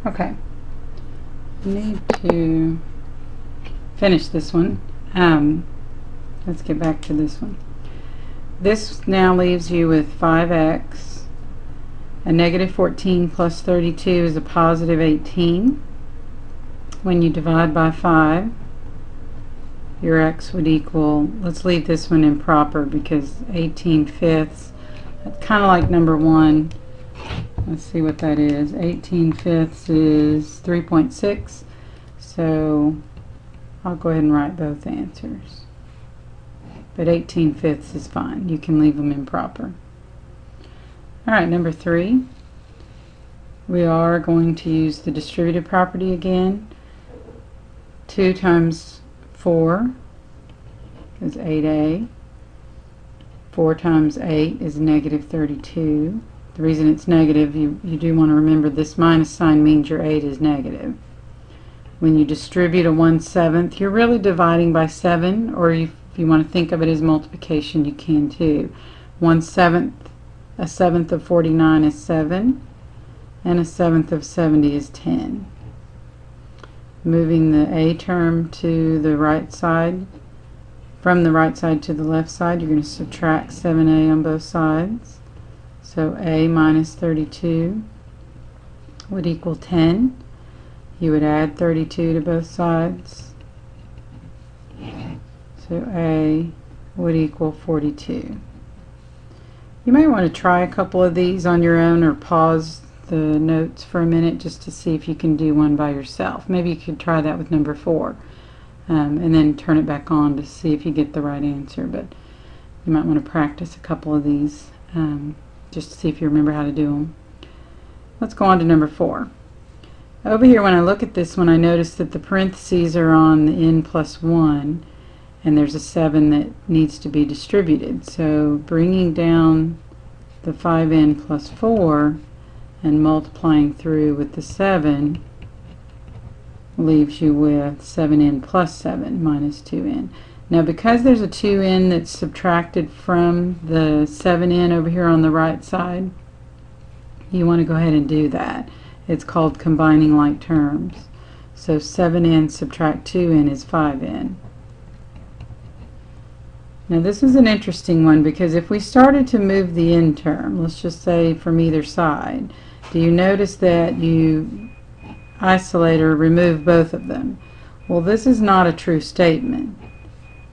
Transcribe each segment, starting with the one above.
Okay, need to finish this one. Let's get back to this one. This now leaves you with 5x. A negative 14 plus 32 is a positive 18. When you divide by 5, your x would equal, let's leave this one improper because 18 fifths, kind of like number 1. Let's see what that is. 18 fifths is 3.6. So I'll go ahead and write both answers. But 18 fifths is fine. You can leave them improper. Alright, number 3. We are going to use the distributive property again. 2 times 4 is 8a. 4 times 8 is negative 32. The reason it's negative, you do want to remember this minus sign means your 8 is negative. When you distribute a 1/7, you're really dividing by 7, or if you want to think of it as multiplication, you can too. 1/7, a 7th of 49 is 7, and a 7th of 70 is 10. Moving the a term to the right side, from the right side to the left side, you're going to subtract 7a on both sides. So a minus 32 would equal 10. You would add 32 to both sides. So a would equal 42. You may want to try a couple of these on your own, or pause the notes for a minute just to see if you can do one by yourself. Maybe you could try that with number 4 and then turn it back on to see if you get the right answer. But you might want to practice a couple of these just to see if you remember how to do them. Let's go on to number 4. Over here, when I look at this one, I notice that the parentheses are on the n plus 1, and there's a 7 that needs to be distributed. So bringing down the 5n plus 4 and multiplying through with the 7 leaves you with 7n plus 7 minus 2n. Now, because there's a 2n that's subtracted from the 7n over here on the right side, you want to go ahead and do that. It's called combining like terms. So 7n subtract 2n is 5n. Now this is an interesting one, because if we started to move the n term, let's just say from either side, do you notice that you isolate or remove both of them? Well, this is not a true statement.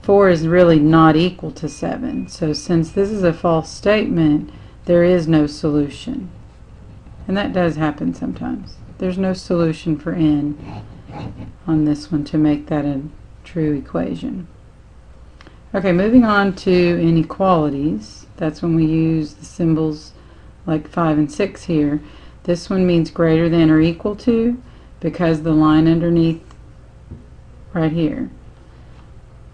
4 is really not equal to 7. So since this is a false statement, there is no solution. And that does happen sometimes. There's no solution for n on this one to make that a true equation. Okay, moving on to inequalities. That's when we use the symbols like 5 and 6 here. This one means greater than or equal to, because the line underneath right here.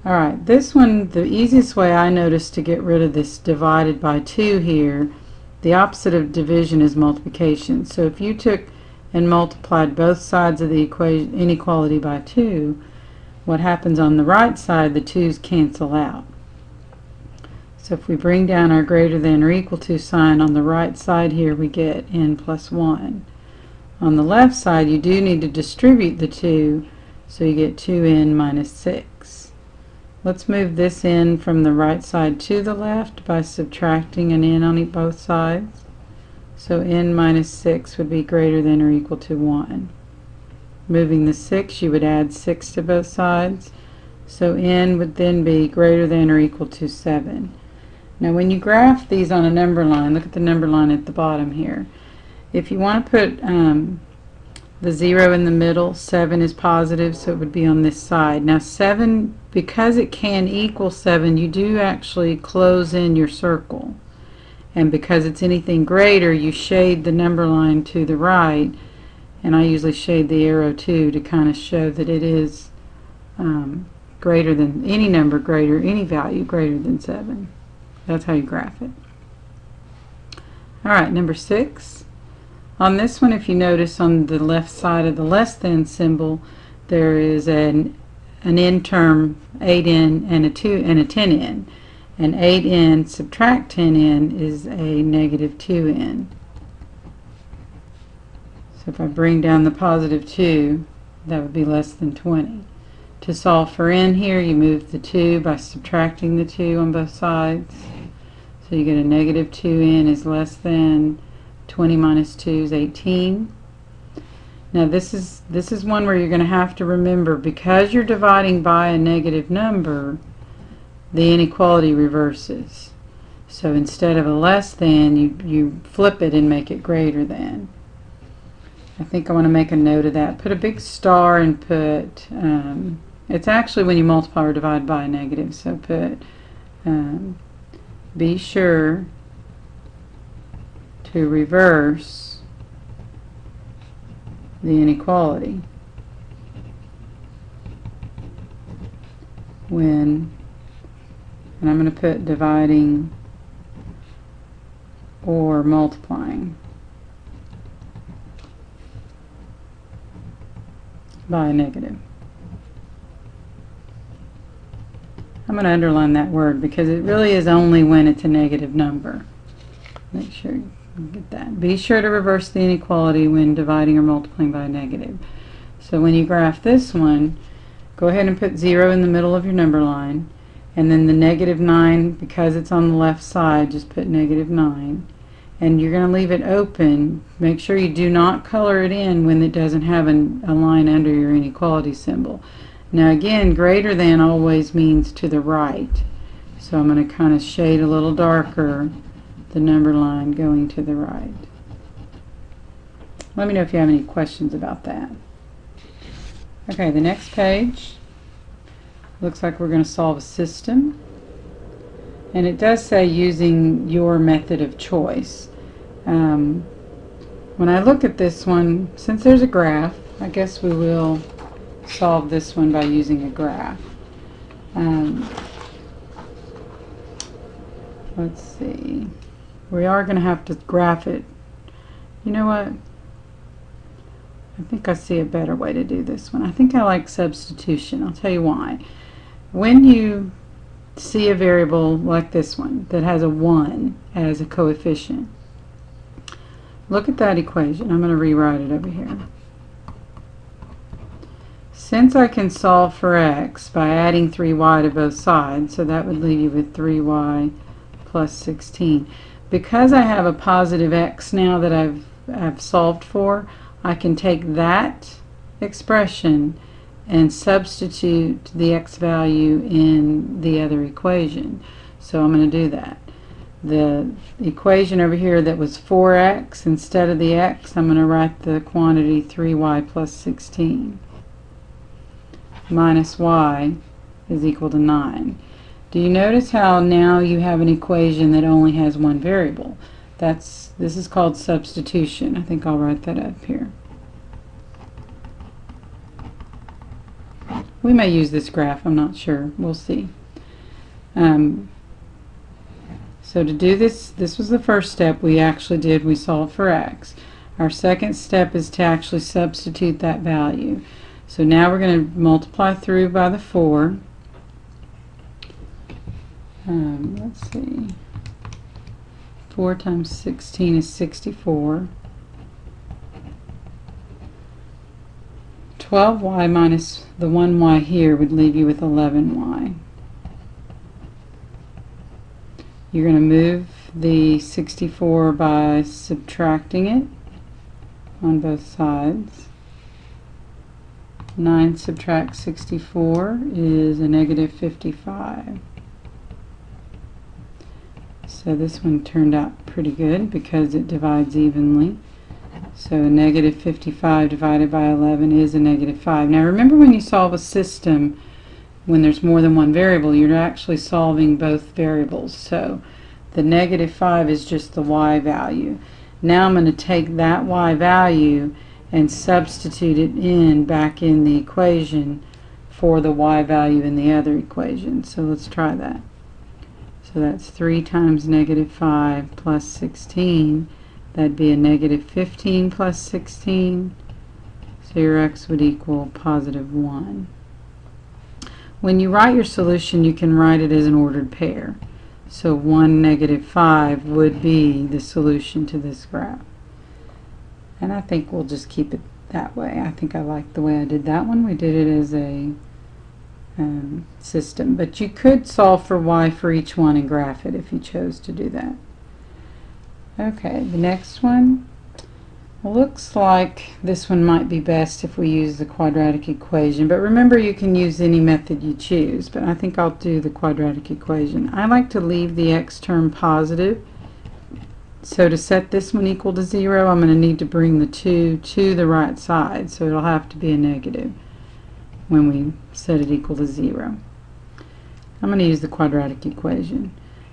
Alright, this one, the easiest way I noticed to get rid of this divided by 2 here, the opposite of division is multiplication. So if you took and multiplied both sides of the equation, inequality by 2, what happens on the right side, the 2's cancel out. So if we bring down our greater than or equal to sign on the right side here, we get n plus 1. On the left side, you do need to distribute the 2, so you get 2n minus 6. Let's move this n from the right side to the left by subtracting an n on both sides. So n minus 6 would be greater than or equal to 1. Moving the 6, you would add 6 to both sides. So n would then be greater than or equal to 7. Now when you graph these on a number line, look at the number line at the bottom here. If you want to put the 0 in the middle, 7 is positive, so it would be on this side. Now 7, because it can equal 7, you do actually close in your circle. And because it's anything greater, you shade the number line to the right, and I usually shade the arrow too to kind of show that it is greater than any number, greater, any value greater than 7. That's how you graph it. Alright, number 6. On this one, if you notice on the left side of the less than symbol, there is an n term, 8n, and a 10n. And 8n subtract 10n is a negative 2n. So if I bring down the positive 2, that would be less than 20. To solve for n here, you move the 2 by subtracting the 2 on both sides. So you get a negative 2n is less than 20 minus 2 is 18. Now this is one where you're going to have to remember, because you're dividing by a negative number, the inequality reverses. So instead of a less than, you flip it and make it greater than. I think I want to make a note of that. Put a big star and put, it's actually when you multiply or divide by a negative, so put, be sure to reverse the inequality when, and I'm going to put dividing or multiplying by a negative. I'm going to underline that word because it really is only when it's a negative number. Make sure you get that. Be sure to reverse the inequality when dividing or multiplying by a negative. So when you graph this one, go ahead and put 0 in the middle of your number line, and then the negative 9, because it's on the left side, just put negative 9. And you're going to leave it open. Make sure you do not color it in when it doesn't have a line under your inequality symbol. Now again, greater than always means to the right. So I'm going to kind of shade a little darker the number line going to the right. Let me know if you have any questions about that. Okay, the next page looks like we're going to solve a system. And it does say using your method of choice. When I look at this one, since there's a graph, I guess we will solve this one by using a graph. Let's see. We are going to have to graph it. You know what? I think I see a better way to do this one. I think I like substitution. I'll tell you why. When you see a variable like this one that has a 1 as a coefficient, look at that equation. I'm going to rewrite it over here. Since I can solve for x by adding 3y to both sides, so that would leave you with 3y plus 16. Because I have a positive x now that I've solved for, I can take that expression and substitute the x value in the other equation. So I'm going to do that. The equation over here that was 4x, instead of the x, I'm going to write the quantity 3y plus 16 minus y is equal to 9. Do you notice how now you have an equation that only has one variable? This is called substitution. I think I'll write that up here. We may use this graph, I'm not sure. We'll see. So to do this was the first step we actually did. We solved for x. Our second step is to actually substitute that value. So now we're going to multiply through by the 4. Let's see. 4 times 16 is 64. 12y minus the 1y here would leave you with 11y. You're going to move the 64 by subtracting it on both sides. 9 subtract 64 is a negative 55. So this one turned out pretty good because it divides evenly. So a negative 55 divided by 11 is a negative 5. Now remember, when you solve a system, when there's more than one variable, you're actually solving both variables. So the negative 5 is just the y value. Now I'm going to take that y value and substitute it back in the equation for the y value in the other equation. So let's try that. So that's 3 times negative 5 plus 16. That'd be a negative 15 plus 16. So your x would equal positive 1. When you write your solution, you can write it as an ordered pair. So 1, negative 5 would be the solution to this graph. And I think we'll just keep it that way. I think I like the way I did that one. We did it as a system. But you could solve for y for each one and graph it if you chose to do that. Okay, the next one. Looks like this one might be best if we use the quadratic equation, but remember you can use any method you choose, but I think I'll do the quadratic equation. I like to leave the x term positive, so to set this one equal to 0 I'm going to need to bring the 2 to the right side, so it'll have to be a negative when we set it equal to 0. I'm going to use the quadratic equation.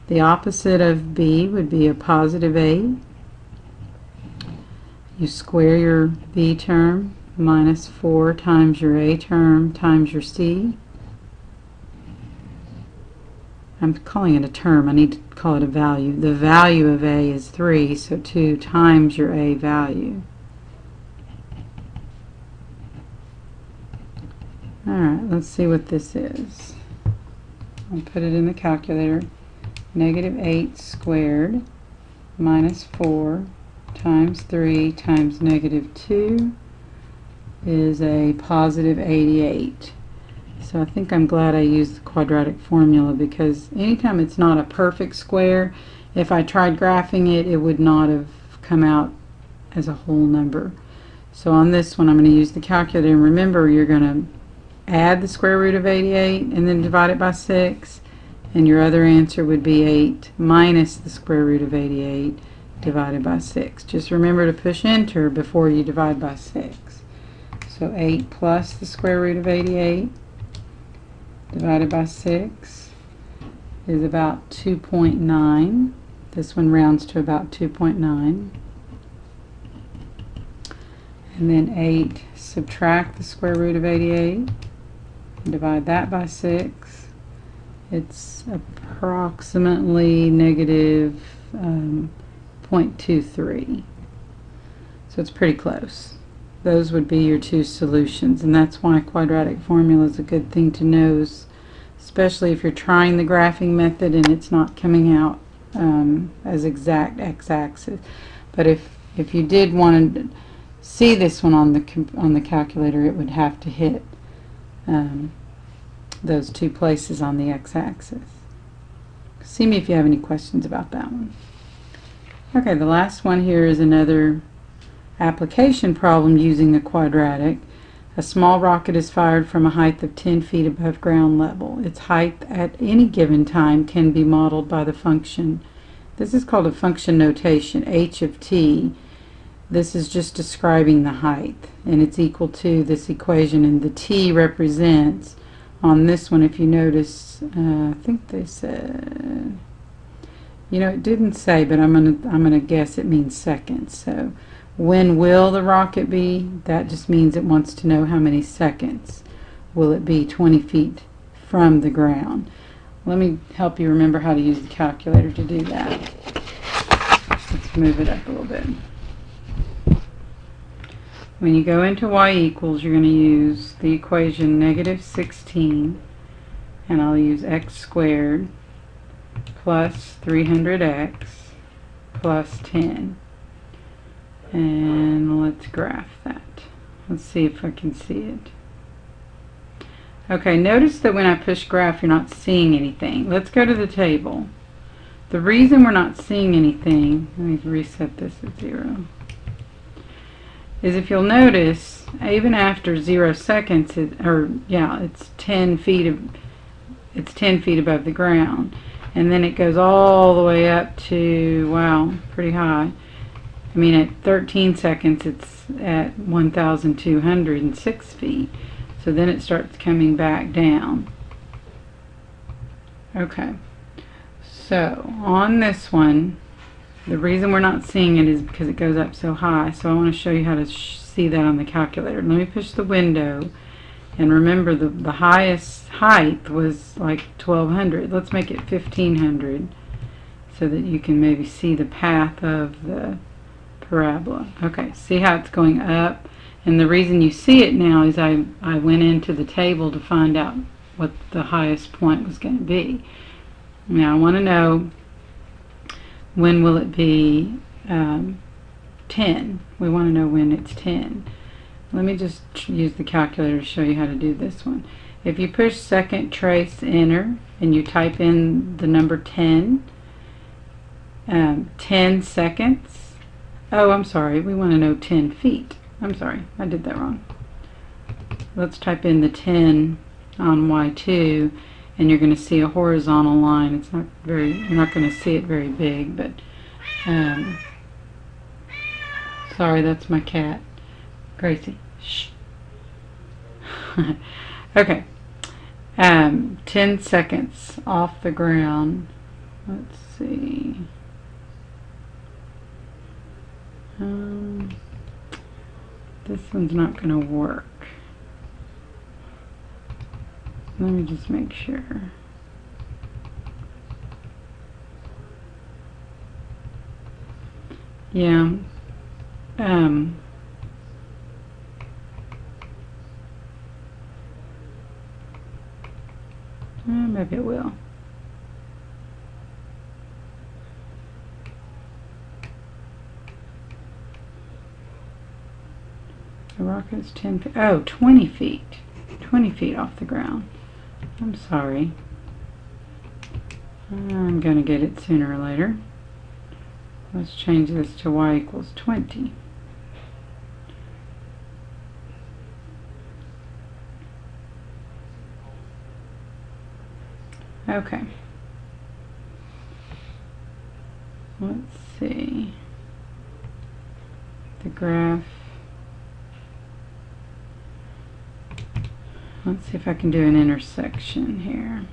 The opposite of b would be a positive a. You square your b term, minus 4 times your a term times your c. I'm calling it a term. I need to call it a value. The value of a is 3, so 2 times your a value. Alright, let's see what this is. I'll put it in the calculator. Negative 8 squared minus 4 times 3 times negative 2 is a positive 88. So I think I'm glad I used the quadratic formula, because anytime it's not a perfect square, if I tried graphing it, it would not have come out as a whole number. So on this one I'm going to use the calculator, and remember you're going to add the square root of 88 and then divide it by 6, and your other answer would be 8 minus the square root of 88 divided by 6. Just remember to push enter before you divide by 6. So 8 plus the square root of 88 divided by 6 is about 2.9. This one rounds to about 2.9. And then 8 subtract the square root of 88 and divide that by 6. It's approximately negative 0.23. So it's pretty close. Those would be your two solutions, and that's why quadratic formula is a good thing to know, especially if you're trying the graphing method and it's not coming out as exact x-axis. But if you did want to see this one on the calculator, it would have to hit those two places on the x-axis. See me if you have any questions about that one. Okay, the last one here is another application problem using the quadratic. A small rocket is fired from a height of 10 feet above ground level. Its height at any given time can be modeled by the function. This is called a function notation, h of t. This is just describing the height, and it's equal to this equation, and the t represents, on this one, if you notice, I think they said, you know, it didn't say, but I'm gonna guess it means seconds. So when will the rocket be? That just means it wants to know how many seconds will it be 20 feet from the ground. Let me help you remember how to use the calculator to do that. Let's move it up a little bit. When you go into y equals, you're going to use the equation negative 16, and I'll use x squared plus 300x plus 10. And let's graph that. Let's see if I can see it. Okay, notice that when I push graph, you're not seeing anything. Let's go to the table. The reason we're not seeing anything, let me reset this at 0, is if you'll notice, even after 0 seconds, it's 10 feet above the ground, and then it goes all the way up to, wow, pretty high. I mean, at 13 seconds, it's at 1,206 feet. So then it starts coming back down. Okay. So on this one, the reason we're not seeing it is because it goes up so high. So I want to show you how to see that on the calculator. Let me push the window, and remember the highest height was like 1,200. Let's make it 1,500 so that you can maybe see the path of the parabola. Okay, see how it's going up? And the reason you see it now is I went into the table to find out what the highest point was going to be. Now I want to know, when will it be 10. We want to know when it's 10. Let me just use the calculator to show you how to do this one. If you push second trace enter and you type in the number 10, 10 seconds. Oh, I'm sorry, we want to know 10 feet. I'm sorry, I did that wrong. Let's type in the 10 on Y2 and you're going to see a horizontal line. It's not very, you're not going to see it very big, but sorry, that's my cat. Gracie. Shh. Okay. 10 seconds off the ground. Let's see. This one's not going to work. Let me just make sure. Yeah. Maybe it will. The rocket is 10 feet. Oh, 20 feet. 20 feet off the ground. I'm sorry. I'm going to get it sooner or later. Let's change this to y equals 20. Okay. Let's see. The graph. Let's see if I can do an intersection here.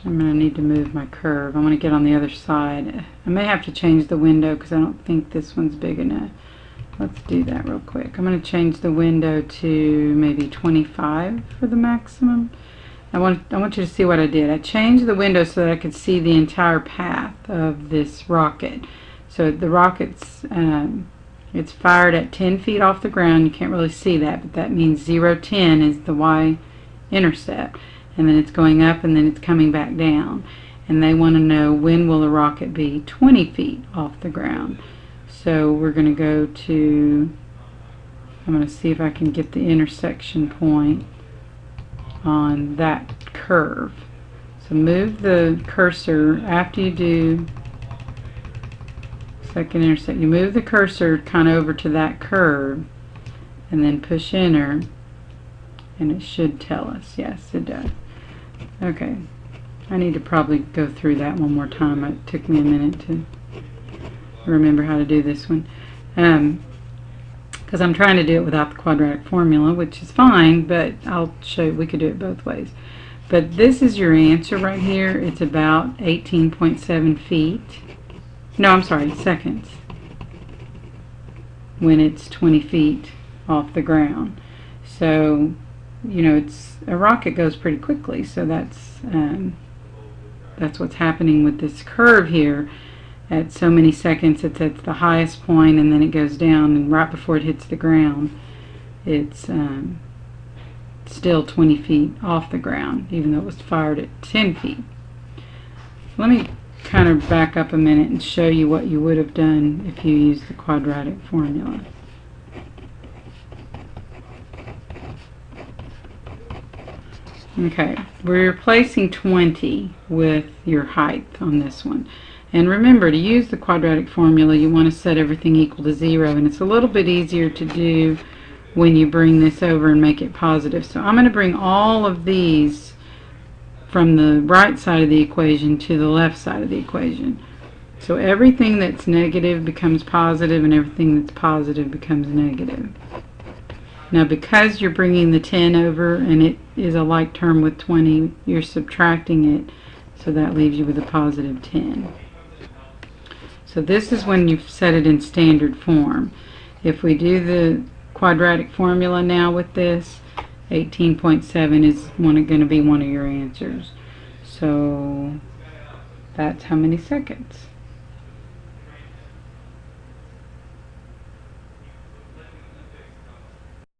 I'm going to need to move my curve. I'm going to get on the other side. I may have to change the window because I don't think this one's big enough. Let's do that real quick. I'm going to change the window to maybe 25 for the maximum. I want you to see what I did. I changed the window so that I could see the entire path of this rocket. So the rocket's it's fired at 10 feet off the ground. You can't really see that, but that means 0, 10 is the y-intercept. And then it's going up and then it's coming back down. And they want to know when will the rocket be 20 feet off the ground. So we're going to go to, I'm going to see if I can get the intersection point on that curve. So move the cursor after you do second intersect. You move the cursor kind of over to that curve and then push enter and it should tell us. Yes, it does. Okay. I need to probably go through that one more time. It took me a minute to remember how to do this one. Because I'm trying to do it without the quadratic formula, which is fine, but I'll show you we could do it both ways. But this is your answer right here. It's about 18.7 feet. No, I'm sorry, seconds. When it's 20 feet off the ground. So, you know, a rocket goes pretty quickly, so that's what's happening with this curve here. At so many seconds it's at the highest point and then it goes down, and right before it hits the ground it's still 20 feet off the ground even though it was fired at 10 feet. Let me kind of back up a minute and show you what you would have done if you used the quadratic formula. Okay, we're replacing 20 with your height on this one. And remember, to use the quadratic formula, you want to set everything equal to 0. And it's a little bit easier to do when you bring this over and make it positive. So I'm going to bring all of these from the right side of the equation to the left side of the equation. So everything that's negative becomes positive, and everything that's positive becomes negative. Now, because you're bringing the 10 over, and it is a like term with 20, you're subtracting it, so that leaves you with a positive 10. So this is when you've set it in standard form. If we do the quadratic formula now with this, 18.7 is going to be one of your answers. So that's how many seconds.